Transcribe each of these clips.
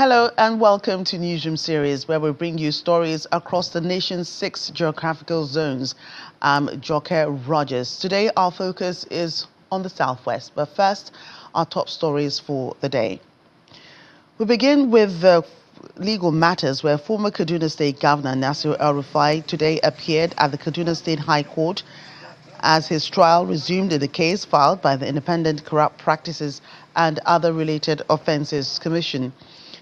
Hello and welcome to Newsroom series, where we bring you stories across the nation's 6 geographical zones. I'm Joke Rogers. Today our focus is on the Southwest, but first our top stories for the day. We begin with the legal matters, where former Kaduna State Governor Nasu El-Rufai today appeared at the Kaduna State High Court as his trial resumed in the case filed by the Independent Corrupt Practices and Other Related Offences Commission.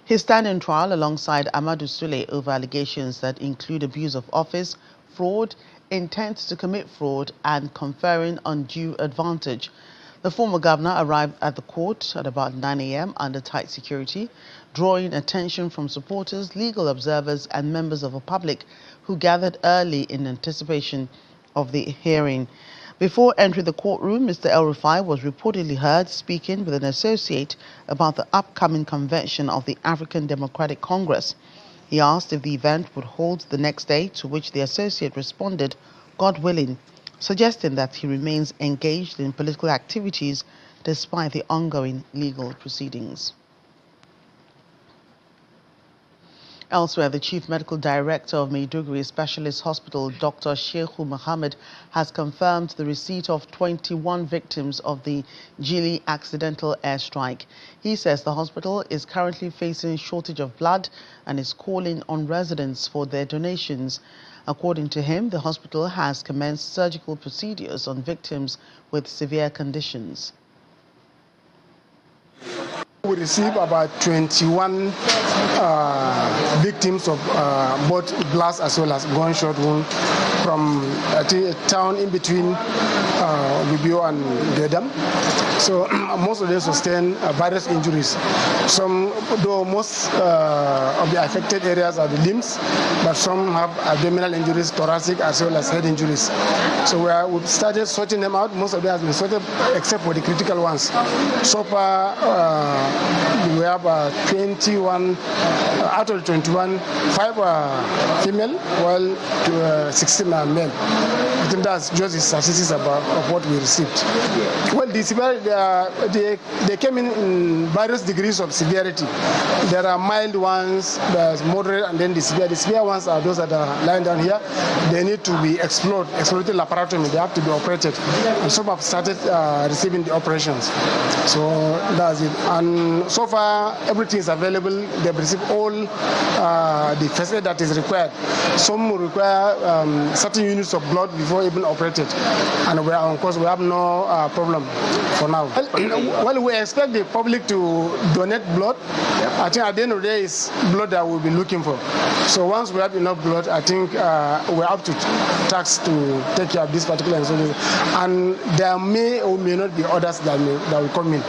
His stand-in trial alongside Amadou Sule over allegations that include abuse of office, fraud, intent to commit fraud, and conferring undue advantage. The former governor arrived at the court at about 9 a.m. under tight security, drawing attention from supporters, legal observers, and members of the public who gathered early in anticipation of the hearing. Before entering the courtroom, Mr. El-Rufai was reportedly heard speaking with an associate about the upcoming convention of the African Democratic Congress. He asked if the event would hold the next day, to which the associate responded, "God willing," suggesting that he remains engaged in political activities despite the ongoing legal proceedings. Elsewhere, the Chief Medical Director of Maiduguri Specialist Hospital, Dr. Sheikhu Mohammed, has confirmed the receipt of 21 victims of the Jilli accidental airstrike. He says the hospital is currently facing a shortage of blood and is calling on residents for their donations. According to him, the hospital has commenced surgical procedures on victims with severe conditions. We received about 21 victims of both blast as well as gunshot wound from a town in between Libyo and Dedam. So most of them sustained various injuries. Though most of the affected areas are the limbs, but some have abdominal injuries, thoracic as well as head injuries. So we've started sorting them out. Most of them have been sorted except for the critical ones. So far, we have 21, out of 21, 5 are female, while 16 are male. I think that's just the statistics of what we received. Well, they came in various degrees of severity. There are mild ones, there's moderate, and then the severe. The severe ones are those that are lying down here. They need to be explored laparotomy. They have to be operated. And some have started receiving the operations. So that's it. And so far, everything is available. They've received all the first aid that is required. Some will require certain units of blood before even operated. And of course, we have no problem for now. Well, we expect the public to donate blood. I think at the end of the day, it's blood that we'll be looking for. So once we have enough blood, I think we're up to task to take care of this particular incident. And there may or may not be others that will come in.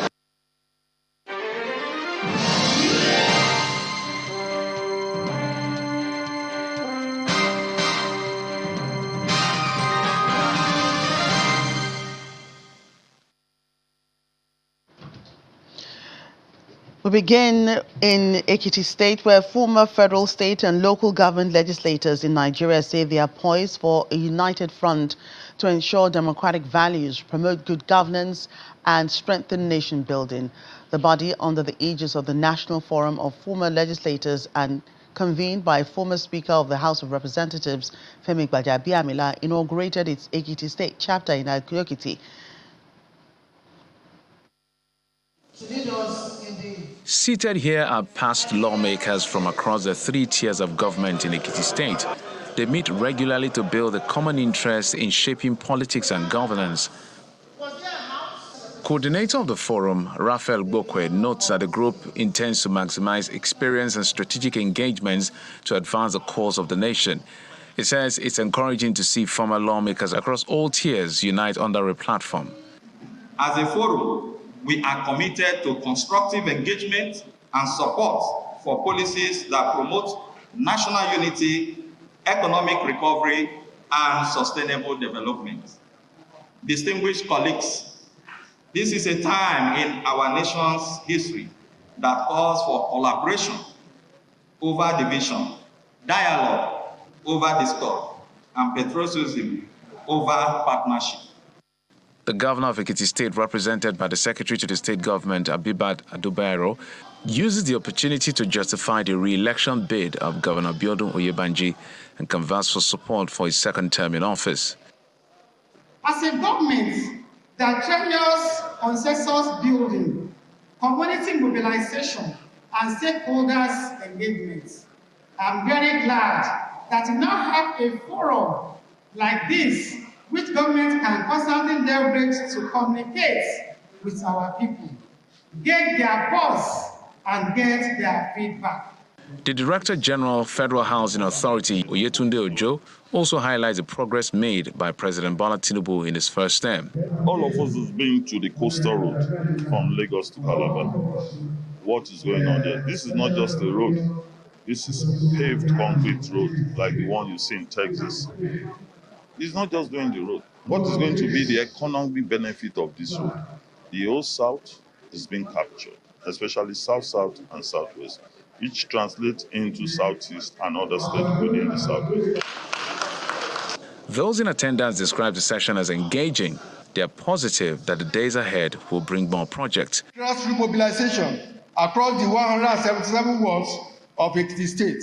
We begin in Ekiti State, where former federal, state and local government legislators in Nigeria say they are poised for a united front to ensure democratic values, promote good governance and strengthen nation building. The body, under the aegis of the National Forum of Former Legislators and convened by former Speaker of the House of Representatives, Femi Gbajabiamila, inaugurated its Ekiti State chapter in Ekiti. Seated here are past lawmakers from across the 3 tiers of government in Ekiti State. They meet regularly to build a common interest in shaping politics and governance. Coordinator of the forum, Raphael Gbokwe, notes that the group intends to maximize experience and strategic engagements to advance the cause of the nation. It says it's encouraging to see former lawmakers across all tiers unite under a platform. As a forum, we are committed to constructive engagement and support for policies that promote national unity, economic recovery, and sustainable development. Distinguished colleagues, this is a time in our nation's history that calls for collaboration over division, dialogue over discord, and patriotism over partnership. The governor of Ekiti State, represented by the Secretary to the State Government, Abibat Adubairo, uses the opportunity to justify the re-election bid of Governor Biodun Oyebanji and canvass for support for his second term in office. As a government that treasures consensus building, community mobilization, and stakeholders' engagement, I'm very glad that we now have a forum like this, which government can constantly leverage to communicate with our people, get their pulse, and get their feedback. The Director General Federal Housing Authority, Oyetunde Ojo, also highlights the progress made by President Bola Tinubu in his first term. All of us have been to the coastal road from Lagos to Calabar. What is going on there? This is not just a road. This is paved concrete road like the one you see in Texas. It's not just doing the road. What is going to be the economic benefit of this road? The whole South is being captured, especially South-South and Southwest, which translates into Southeast and other states within the Southwest. Those in attendance describe the session as engaging. They are positive that the days ahead will bring more projects. Grassroots mobilization across the 177 wards of the state.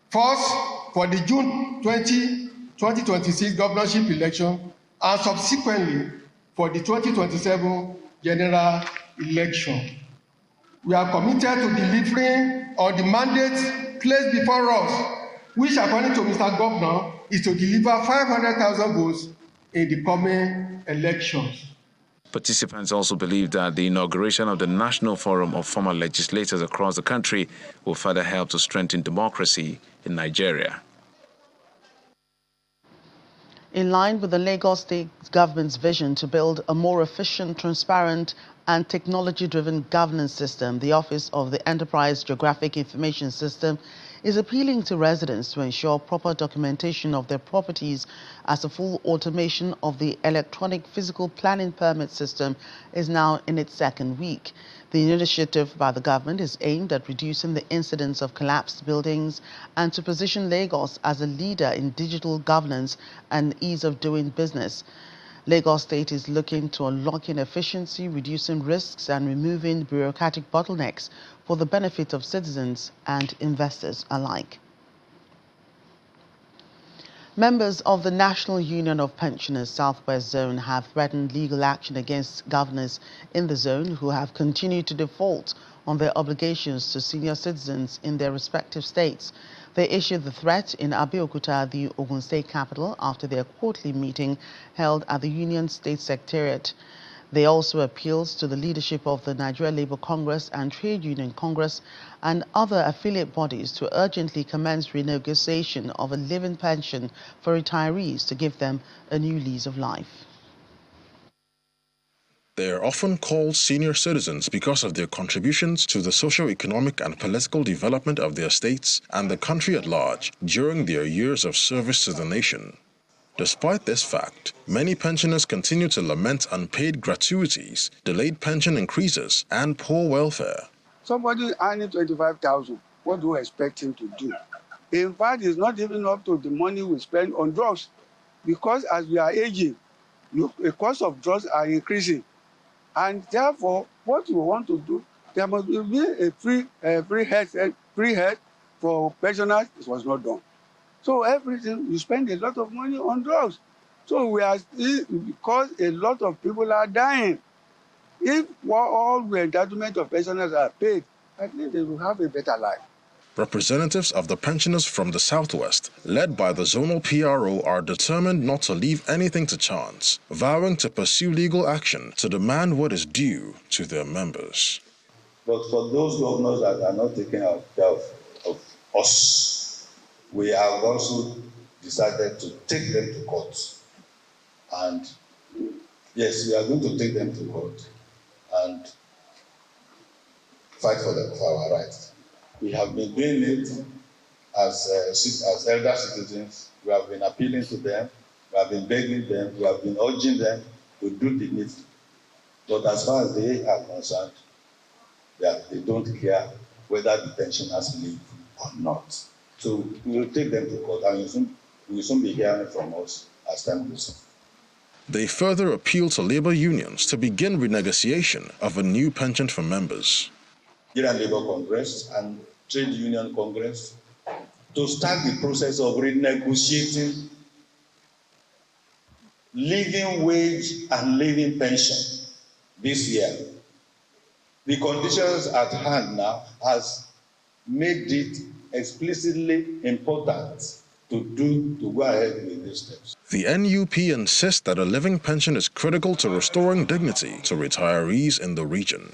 First, for the June 2026 governorship election, and subsequently for the 2027 general election. We are committed to delivering on the mandate placed before us, which, according to Mr. Governor, is to deliver 500,000 votes in the coming elections. Participants also believe that the inauguration of the National Forum of Former Legislators across the country will further help to strengthen democracy in Nigeria. In line with the Lagos State government's vision to build a more efficient, transparent and technology-driven governance system, the Office of the Enterprise Geographic Information System is appealing to residents to ensure proper documentation of their properties as a full automation of the electronic physical planning permit system is now in its second week. The initiative by the government is aimed at reducing the incidence of collapsed buildings and to position Lagos as a leader in digital governance and ease of doing business. Lagos State is looking to unlocking efficiency, reducing risks and removing bureaucratic bottlenecks for the benefit of citizens and investors alike. Members of the National Union of Pensioners Southwest Zone have threatened legal action against governors in the zone who have continued to default on their obligations to senior citizens in their respective states. They issued the threat in Abeokuta, the Ogun State capital, after their quarterly meeting held at the Union State Secretariat. They also appealed to the leadership of the Nigeria Labour Congress and Trade Union Congress and other affiliate bodies to urgently commence renegotiation of a living pension for retirees to give them a new lease of life. They are often called senior citizens because of their contributions to the socio-economic and political development of their states and the country at large during their years of service to the nation. Despite this fact, many pensioners continue to lament unpaid gratuities, delayed pension increases, and poor welfare. Somebody earning 25,000, what do you expect him to do? In fact, it's not even up to the money we spend on drugs, because as we are aging, the cost of drugs are increasing. And therefore, what we want to do, there must be a free health for pensioners. It was not done. So everything, you spend a lot of money on drugs. So we are still, because a lot of people are dying. If all the entitlement of pensioners are paid, I think they will have a better life. Representatives of the pensioners from the Southwest, led by the zonal PRO, are determined not to leave anything to chance, vowing to pursue legal action to demand what is due to their members. But for those governors that are not taking care of us, we have also decided to take them to court. And yes, we are going to take them to court and fight for our rights. We have been doing it as elder citizens. We have been appealing to them. We have been begging them. We have been urging them to do the needful. But as far as they are concerned, they don't care whether the pensioners leave or not. So we will take them to court, and you will soon be hearing from us as time goes on. They further appeal to labor unions to begin renegotiation of a new pension for members. Nigerian Labour Congress and Trade Union Congress to start the process of renegotiating living wage and living pension this year. The conditions at hand now has made it explicitly important to go ahead with these steps. The NUP insists that a living pension is critical to restoring dignity to retirees in the region.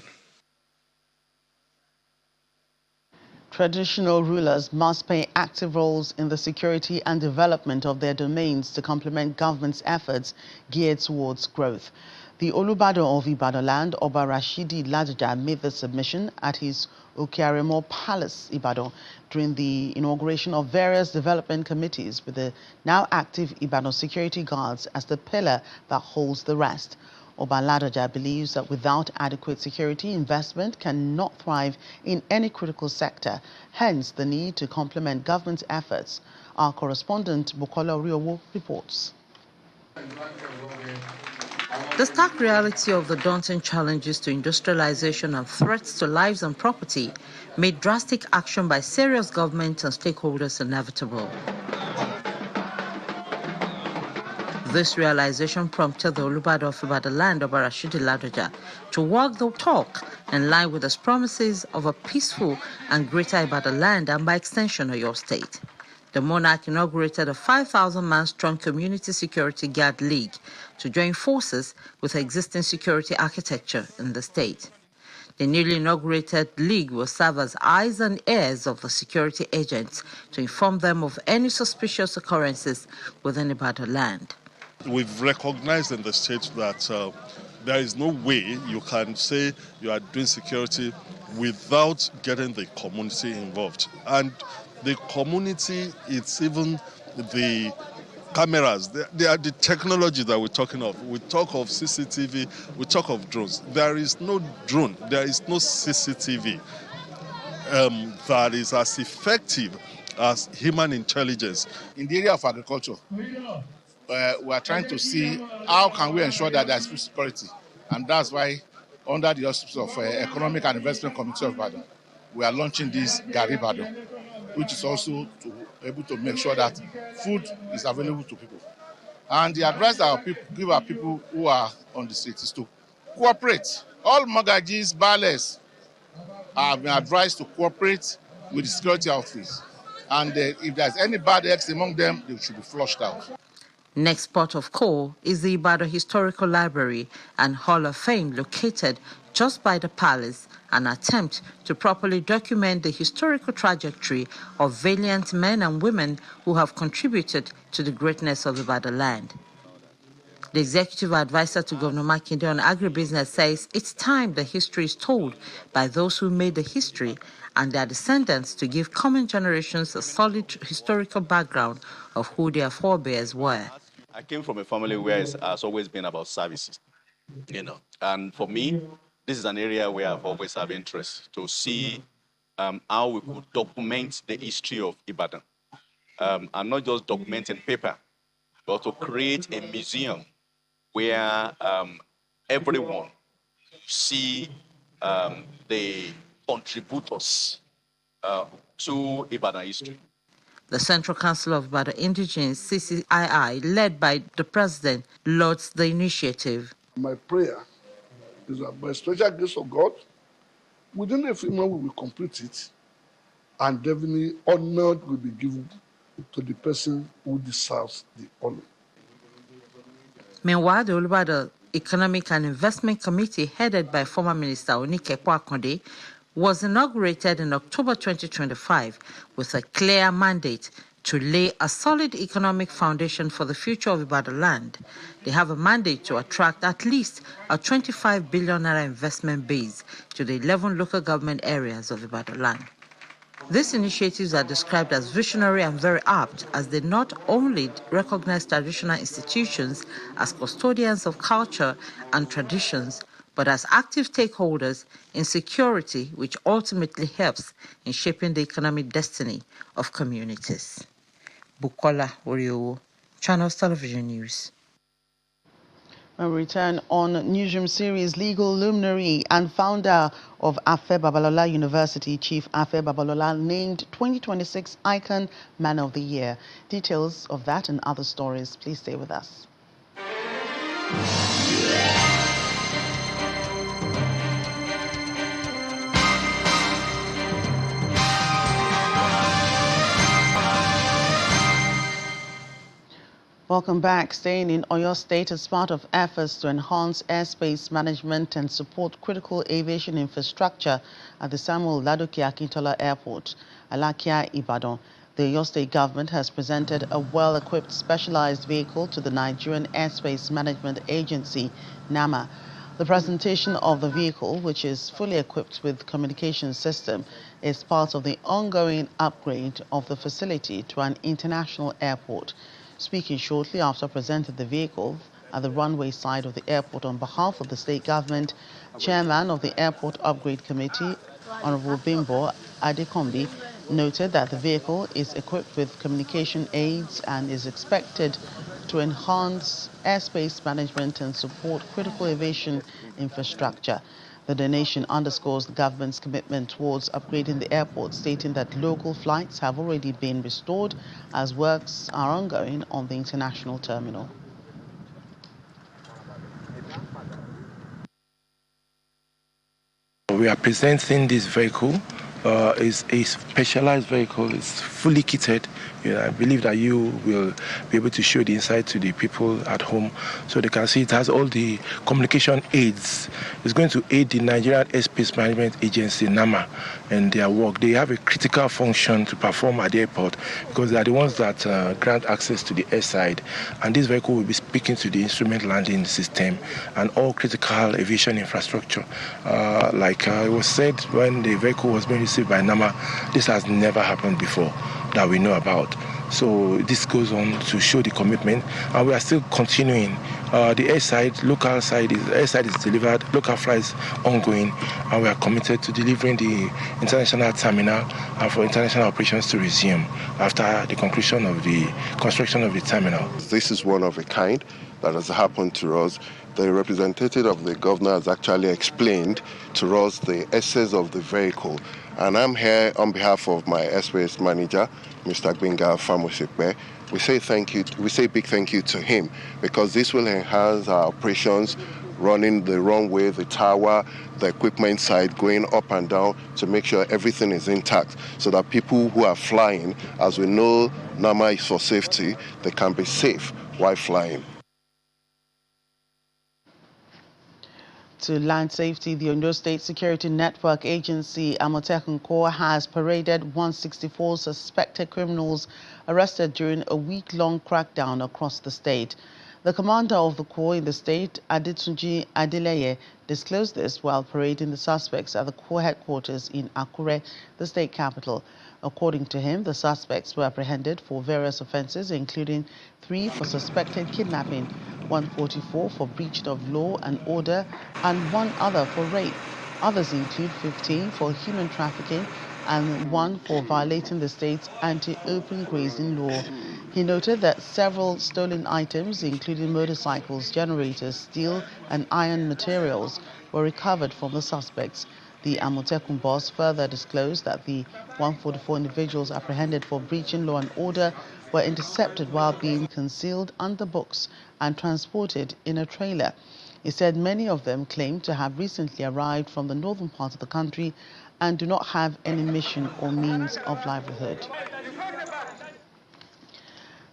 Traditional rulers must play active roles in the security and development of their domains to complement government's efforts geared towards growth. The Olubadan of Ibadan land, Oba Rashidi Ladoja, made the submission at his Okiaremo Palace, Ibadan, during the inauguration of various development committees, with the now active Ibadan security guards as the pillar that holds the rest. Oba Ladoja believes that without adequate security, investment cannot thrive in any critical sector, hence the need to complement government's efforts. Our correspondent, Bukola Oriowo, reports. The stark reality of the daunting challenges to industrialization and threats to lives and property made drastic action by serious government and stakeholders inevitable. This realization prompted the Olubadan of Ibadan land, Oba Rashidi Ladoja, to walk the talk in line with his promises of a peaceful and greater Ibadan land and by extension Oyo State. The monarch inaugurated a 5,000-man strong community security guard league to join forces with existing security architecture in the state. The newly inaugurated league will serve as eyes and ears of the security agents to inform them of any suspicious occurrences within Ibadan land. We've recognized in the state that there is no way you can say you are doing security without getting the community involved. And the community, it's even the cameras, they are the technology that we're talking of. We talk of CCTV, we talk of drones. There is no drone, there is no CCTV that is as effective as human intelligence. In the area of agriculture, we are trying to see how can we ensure that there is food security, and that's why under the auspices of Economic and Investment Committee of Ibadan, we are launching this Gari Ibadan, which is also able to make sure that food is available to people. And the advice that our people give our people who are on the street is to cooperate. All magajis, bales have been advised to cooperate with the security outfits, and if there's any bad eggs among them, they should be flushed out. Next port of call is the Ibadan Historical Library and Hall of Fame located just by the palace, an attempt to properly document the historical trajectory of valiant men and women who have contributed to the greatness of Ibadan land. The executive advisor to Governor Makinde on agribusiness says it's time the history is told by those who made the history and their descendants to give coming generations a solid historical background of who their forebears were. I came from a family where it has always been about services, and for me, this is an area where I've always had interest to see how we could document the history of Ibadan, and not just document in paper, but to create a museum where everyone see the contributors to Ibadan history. The Central Council of Ibadan Indigenes, CCII, led by the president, lauds the initiative. My prayer is that by special grace of God, within a few months we will complete it, and definitely honor will be given to the person who deserves the honor. Meanwhile, the Olubadan Economic and Investment Committee, headed by former Minister Onikepo Akonde, was inaugurated in October 2025 with a clear mandate to lay a solid economic foundation for the future of Ibadan land. They have a mandate to attract at least a 25 billion naira investment base to the 11 local government areas of Ibadan land. These initiatives are described as visionary and very apt, as they not only recognize traditional institutions as custodians of culture and traditions, but as active stakeholders in security, which ultimately helps in shaping the economic destiny of communities. Bukola Oriowo, Channels Television News. A return on Newsroom series, legal luminary and founder of Afe Babalola University, Chief Afe Babalola, named 2026 Icon Man of the Year. Details of that and other stories, please stay with us. Welcome back. Staying in Oyo State as part of efforts to enhance airspace management and support critical aviation infrastructure at the Samuel Ladoke Akintola Airport, Alakia, Ibadan. The Oyo State government has presented a well-equipped specialized vehicle to the Nigerian Airspace Management Agency, NAMA. The presentation of the vehicle, which is fully equipped with communication system, is part of the ongoing upgrade of the facility to an international airport. Speaking shortly after presenting the vehicle at the runway side of the airport on behalf of the state government, Chairman of the Airport Upgrade Committee, Honorable Bimbo Adekombi, noted that the vehicle is equipped with communication aids and is expected to enhance airspace management and support critical aviation infrastructure. The donation underscores the government's commitment towards upgrading the airport, stating that local flights have already been restored as works are ongoing on the international terminal. We are presenting this vehicle. It's a specialized vehicle. It's fully kitted. I believe that you will be able to show the inside to the people at home so they can see it has all the communication aids. It's going to aid the Nigerian Airspace Management Agency, NAMA, and their work. They have a critical function to perform at the airport because they are the ones that grant access to the airside. And this vehicle will be speaking to the instrument landing system and all critical aviation infrastructure. Like it was said when the vehicle was being received by NAMA, this has never happened before that we know about. So this goes on to show the commitment, and we are still continuing. The airside, local side, airside is delivered, local flights ongoing, and we are committed to delivering the international terminal and for international operations to resume after the conclusion of the construction of the terminal. This is one of a kind that has happened to us. The representative of the governor has actually explained to us the essence of the vehicle. And I'm here on behalf of my airspace manager, Mr. Gbenga Famosikpe. We say thank you. We say big thank you to him because this will enhance our operations, running the runway, the tower, the equipment side, going up and down to make sure everything is intact so that people who are flying, as we know NAMA is for safety, they can be safe while flying. To land safety, the Ondo State Security Network Agency, Amotekun Corps, has paraded 164 suspected criminals arrested during a week-long crackdown across the state. The commander of the Corps in the state, Adetunji Adeleye, disclosed this while parading the suspects at the Corps headquarters in Akure, the state capital. According to him, the suspects were apprehended for various offences, including 3 for suspected kidnapping, 144 for breach of law and order, and 1 other for rape. Others include 15 for human trafficking and 1 for violating the state's anti-open grazing law. He noted that several stolen items, including motorcycles, generators, steel, and iron materials, were recovered from the suspects. The Amotekun boss further disclosed that the 144 individuals apprehended for breaching law and order were intercepted while being concealed under books and transported in a trailer. He said many of them claimed to have recently arrived from the northern part of the country and do not have any mission or means of livelihood.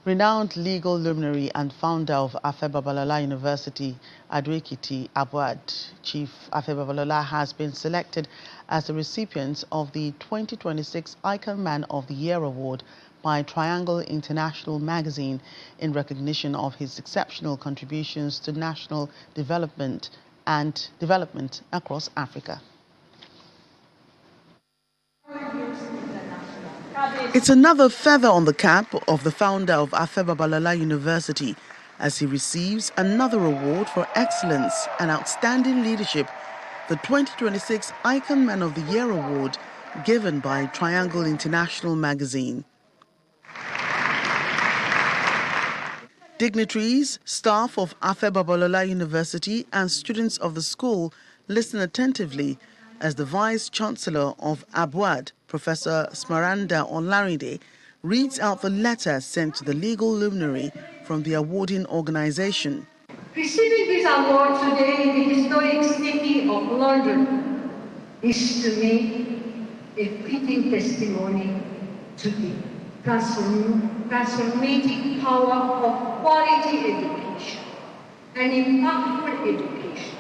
Renowned legal luminary and founder of Afe Babalola University, Ado-Ekiti Abuad, Chief Afe Babalola, has been selected as the recipient of the 2026 Icon Man of the Year Award by Triangle International magazine in recognition of his exceptional contributions to national development and development across Africa. It's another feather on the cap of the founder of Afe Babalola University as he receives another award for excellence and outstanding leadership, the 2026 Icon Man of the Year Award given by Triangle International magazine. Dignitaries, staff of Afe Babalola University and students of the school listen attentively as the Vice-Chancellor of ABUAD, Professor Smaranda Olarinde, reads out the letter sent to the legal luminary from the awarding organization. Receiving this award today in the historic city of London is to me a fitting testimony to the transformative power of quality education and impactful education.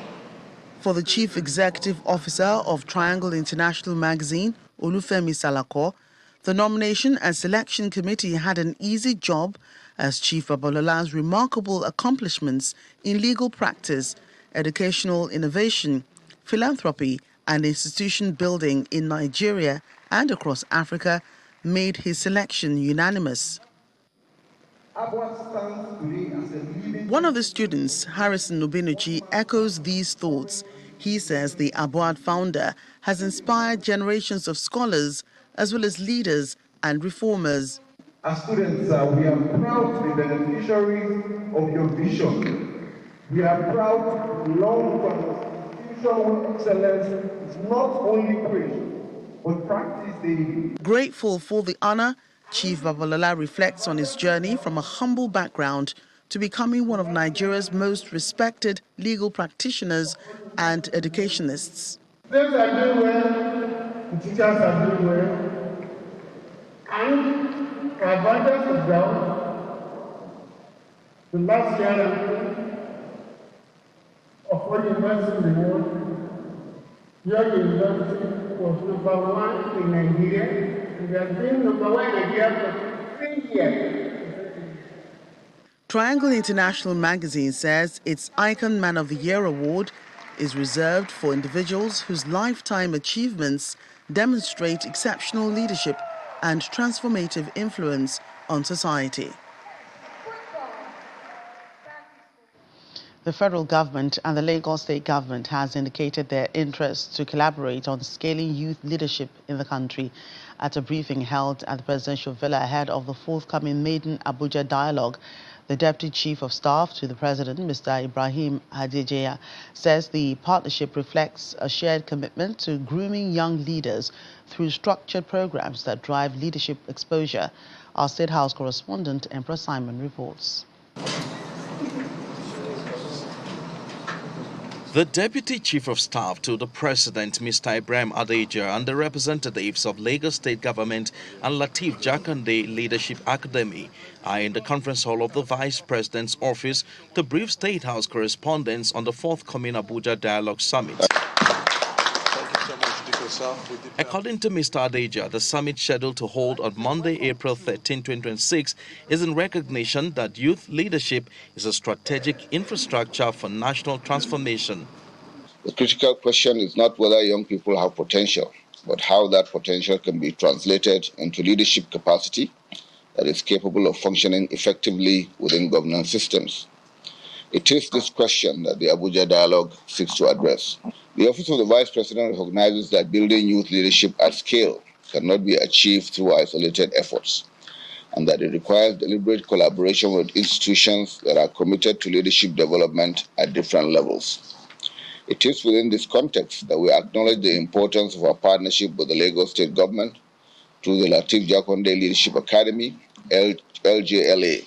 For the Chief Executive Officer of Triangle International Magazine, Olufemi Salako, the nomination and selection committee had an easy job as Chief Babalola's remarkable accomplishments in legal practice, educational innovation, philanthropy and institution building in Nigeria and across Africa made his selection unanimous. One of the students, Harrison Nubinuchi, echoes these thoughts. He says the Abuad founder has inspired generations of scholars as well as leaders and reformers. As students, we are proud to be beneficiaries of your vision. We are proud to belong to an institution where excellence is not only preached, but practiced daily. Grateful for the honor, Chief Babalola reflects on his journey from a humble background to becoming one of Nigeria's most respected legal practitioners and educationists. Students are doing well, the teachers are doing well, and our abundance is down. The last year of all universities in the world, your university was #1 in Nigeria. We have been #1 in Nigeria for 3 years. Triangle International Magazine says its Icon Man of the Year award is reserved for individuals whose lifetime achievements demonstrate exceptional leadership and transformative influence on society. The federal government and the Lagos state government has indicated their interest to collaborate on scaling youth leadership in the country. At a briefing held at the presidential villa ahead of the forthcoming maiden Abuja dialogue, the Deputy Chief of Staff to the President, Mr. Ibrahim Hadijeya, says the partnership reflects a shared commitment to grooming young leaders through structured programs that drive leadership exposure. Our State House correspondent, Emperor Simon, reports. The Deputy Chief of Staff to the President, Mr. Ibrahim Adeja, and the representatives of Lagos State Government and Lateef Jakande Leadership Academy are in the conference hall of the Vice President's office to brief State House correspondents on the forthcoming Abuja Dialogue Summit. According to Mr. Adeja, the summit scheduled to hold on Monday, April 13, 2026 is in recognition that youth leadership is a strategic infrastructure for national transformation. The critical question is not whether young people have potential, but how that potential can be translated into leadership capacity that is capable of functioning effectively within governance systems. It is this question that the Abuja Dialogue seeks to address. The Office of the Vice President recognizes that building youth leadership at scale cannot be achieved through isolated efforts, and that it requires deliberate collaboration with institutions that are committed to leadership development at different levels. It is within this context that we acknowledge the importance of our partnership with the Lagos State Government through the Lateef Jakande Leadership Academy, LJLA,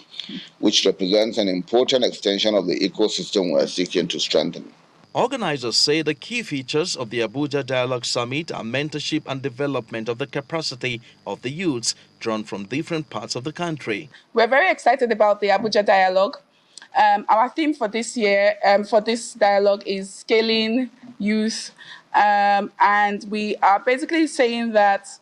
which represents an important extension of the ecosystem we are seeking to strengthen. Organizers say the key features of the Abuja Dialogue Summit are mentorship and development of the capacity of the youths drawn from different parts of the country. We're very excited about the Abuja Dialogue. Our theme for this year, for this dialogue, is scaling youth. And we are basically saying that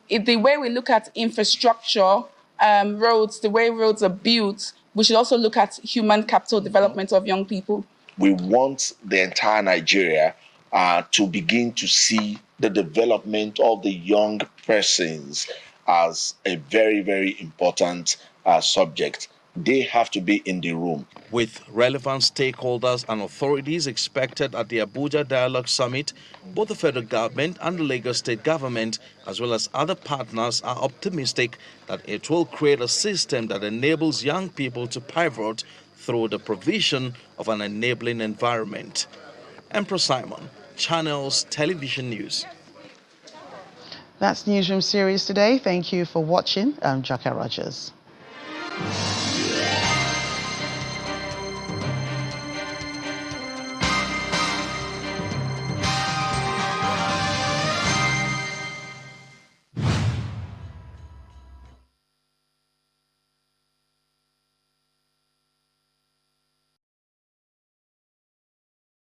the way we look at infrastructure, roads, the way roads are built, we should also look at human capital development of young people. We want the entire Nigeria to begin to see the development of the young persons as a very, very important subject. They have to be in the room. With relevant stakeholders and authorities expected at the Abuja Dialogue Summit, both the federal government and the Lagos state government, as well as other partners, are optimistic that it will create a system that enables young people to pivot through the provision of an enabling environment. Empress Simon, Channels Television News. That's Newsroom series today. Thank you for watching. I'm Jackie Rogers.